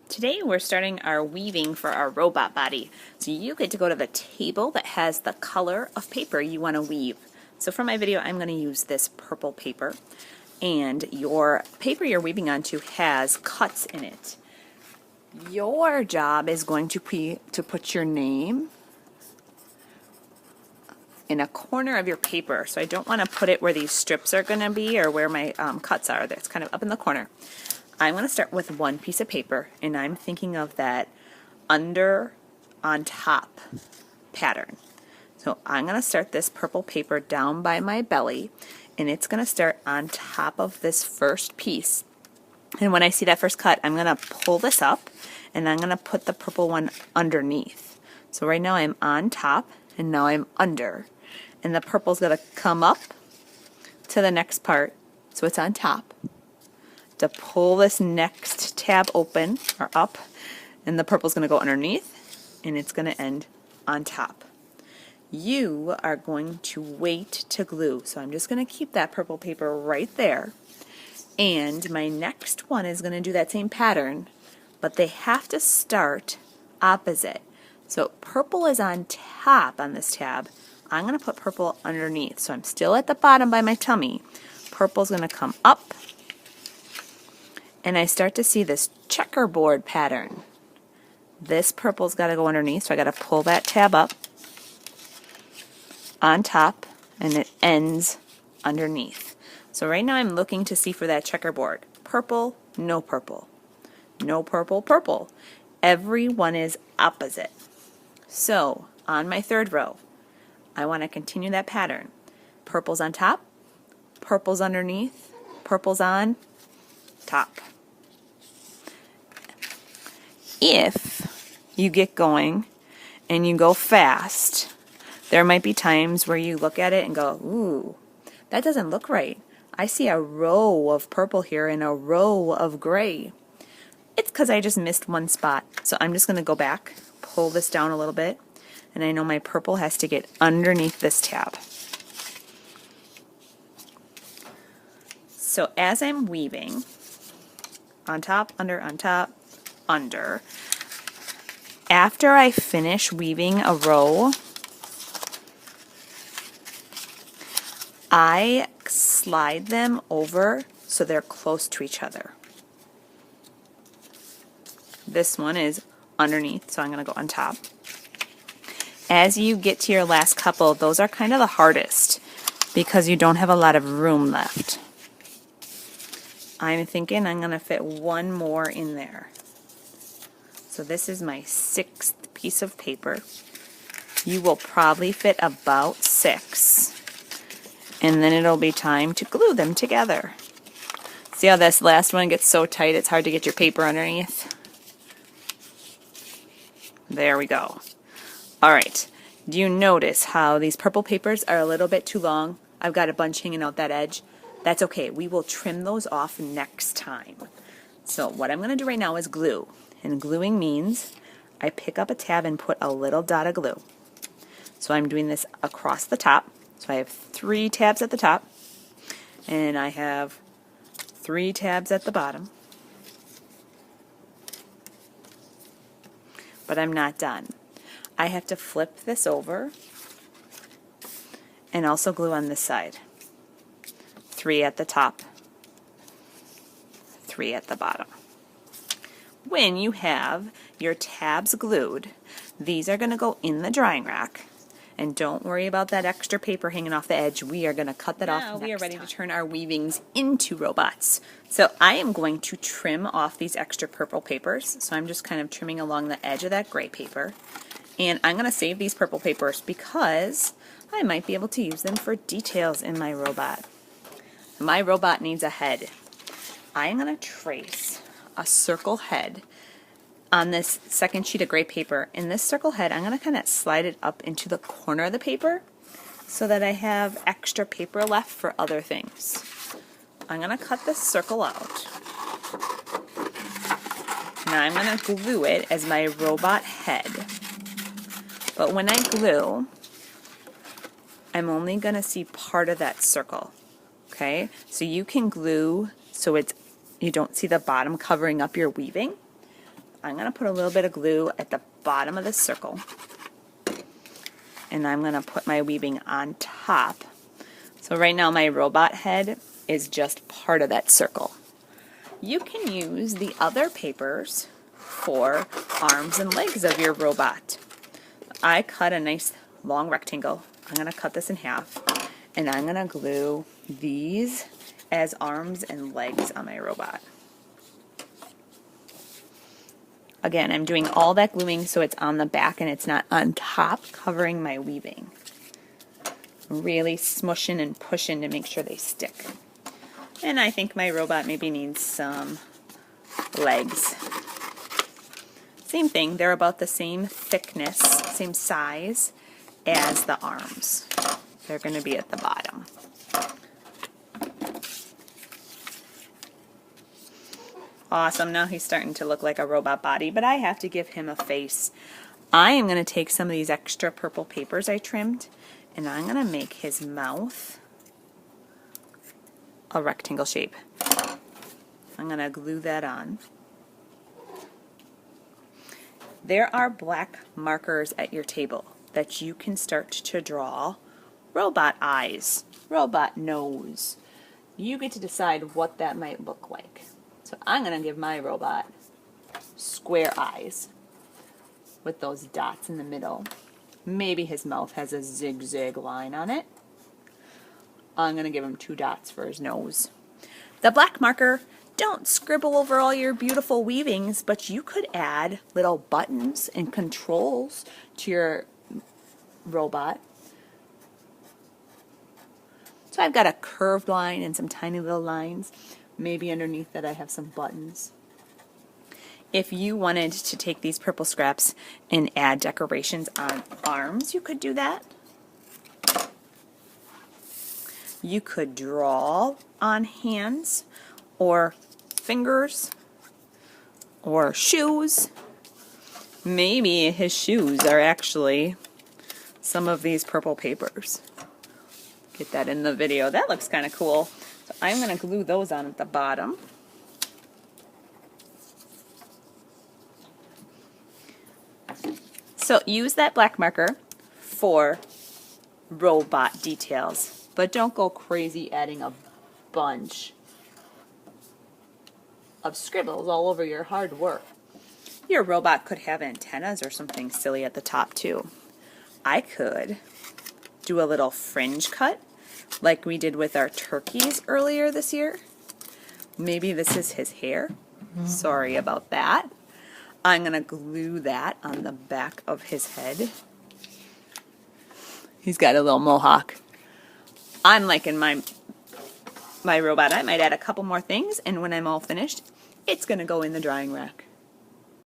Today we're starting our weaving for our robot body. So you get to go to the table that has the color of paper you want to weave. So for my video I'm going to use this purple paper, and your paper you're weaving onto has cuts in it. Your job is going to be to put your name in a corner of your paper. So I don't want to put it where these strips are going to be or where my cuts are. That's kind of up in the corner. I'm going to start with one piece of paper, and I'm thinking of that under on top pattern. So I'm going to start this purple paper down by my belly, and it's going to start on top of this first piece. And when I see that first cut, I'm going to pull this up, and I'm going to put the purple one underneath. So right now I'm on top, and now I'm under. And the purple's going to come up to the next part, so it's on top. To pull this next tab open or up, and the purple's going to go underneath, and it's going to end on top. You are going to wait to glue, so I'm just going to keep that purple paper right there, and my next one is going to do that same pattern, but they have to start opposite. So purple is on top on this tab. I'm going to put purple underneath, so I'm still at the bottom by my tummy. Purple's going to come up, and I start to see this checkerboard pattern. This purple's got to go underneath, so I got to pull that tab up on top, and it ends underneath. So right now I'm looking to see for that checkerboard. Purple, no purple. No purple, purple. Every one is opposite. So on my third row, I want to continue that pattern. Purple's on top, purple's underneath, purple's on top. If you get going and you go fast, there might be times where you look at it and go, ooh, that doesn't look right. I see a row of purple here and a row of gray. It's because I just missed one spot. So I'm just going to go back, pull this down a little bit, and I know my purple has to get underneath this tab. So as I'm weaving, on top, under, after I finish weaving a row, I slide them over so they're close to each other. This one is underneath, so I'm going to go on top. As you get to your last couple, those are kind of the hardest because you don't have a lot of room left. I'm thinking I'm going to fit one more in there. So this is my 6th piece of paper. You will probably fit about 6. And then it'll be time to glue them together. See how this last one gets so tight it's hard to get your paper underneath? There we go. Alright, do you notice how these purple papers are a little bit too long? I've got a bunch hanging out that edge. That's okay, we will trim those off next time. So what I'm going to do right now is glue. And gluing means I pick up a tab and put a little dot of glue. So I'm doing this across the top. So I have 3 tabs at the top, and I have 3 tabs at the bottom. But I'm not done. I have to flip this over and also glue on this side. 3 at the top, 3 at the bottom. When you have your tabs glued, these are going to go in the drying rack. And don't worry about that extra paper hanging off the edge. We are going to cut that off next time. Now we are ready to turn our weavings into robots. So I am going to trim off these extra purple papers. So I'm just kind of trimming along the edge of that gray paper. And I'm going to save these purple papers because I might be able to use them for details in my robot. My robot needs a head. I'm going to trace a circle head on this second sheet of gray paper. In this circle head, I'm going to kind of slide it up into the corner of the paper so that I have extra paper left for other things. I'm going to cut this circle out. Now I'm going to glue it as my robot head. But when I glue, I'm only going to see part of that circle. Okay? So you can glue so you don't see the bottom covering up your weaving. I'm going to put a little bit of glue at the bottom of the circle. And I'm going to put my weaving on top. So right now my robot head is just part of that circle. You can use the other papers for arms and legs of your robot. I cut a nice long rectangle. I'm going to cut this in half, and I'm going to glue these as arms and legs on my robot. Again, I'm doing all that gluing so it's on the back and it's not on top covering my weaving. Really smushing and pushing to make sure they stick. And I think my robot maybe needs some legs. Same thing, they're about the same thickness, same size as the arms. They're going to be at the bottom. Awesome, now he's starting to look like a robot body, but I have to give him a face. I am going to take some of these extra purple papers I trimmed, and I'm going to make his mouth a rectangle shape. I'm going to glue that on. There are black markers at your table that you can start to draw robot eyes, robot nose. You get to decide what that might look like. So I'm going to give my robot square eyes with those dots in the middle. Maybe his mouth has a zigzag line on it. I'm going to give him 2 dots for his nose. The black marker, don't scribble over all your beautiful weavings, but you could add little buttons and controls to your robot. So I've got a curved line and some tiny little lines. Maybe underneath that I have some buttons. If you wanted to take these purple scraps and add decorations on arms, you could do that. You could draw on hands or fingers or shoes. Maybe his shoes are actually some of these purple papers. Get that in the video. That looks kind of cool. So I'm going to glue those on at the bottom. So use that black marker for robot details, but don't go crazy adding a bunch of scribbles all over your hard work. Your robot could have antennas or something silly at the top too. I could do a little fringe cut like we did with our turkeys earlier this year. Maybe this is his hair. Sorry about that. I'm going to glue that on the back of his head. He's got a little mohawk. I'm liking my robot. I might add a couple more things, and when I'm all finished, it's going to go in the drying rack.